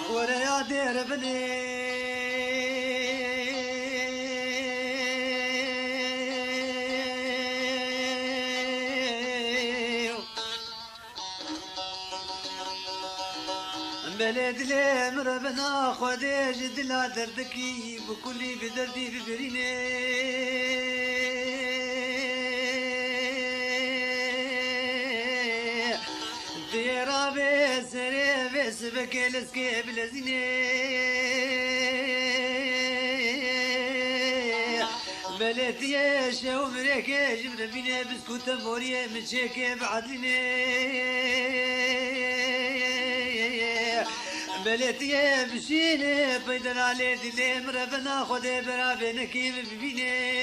ورا يا دير بني بلد لي مربنا خدي جد لا دردكي بكلي بدردي ببريني ديرا بسري بس بكلسكي بلزيني بلد يا شو مريك جبر بيني بسكوت موريه مشيك بعدليني بلتي بشيني بيدر على دلي مربنا خدي برابنك ببيني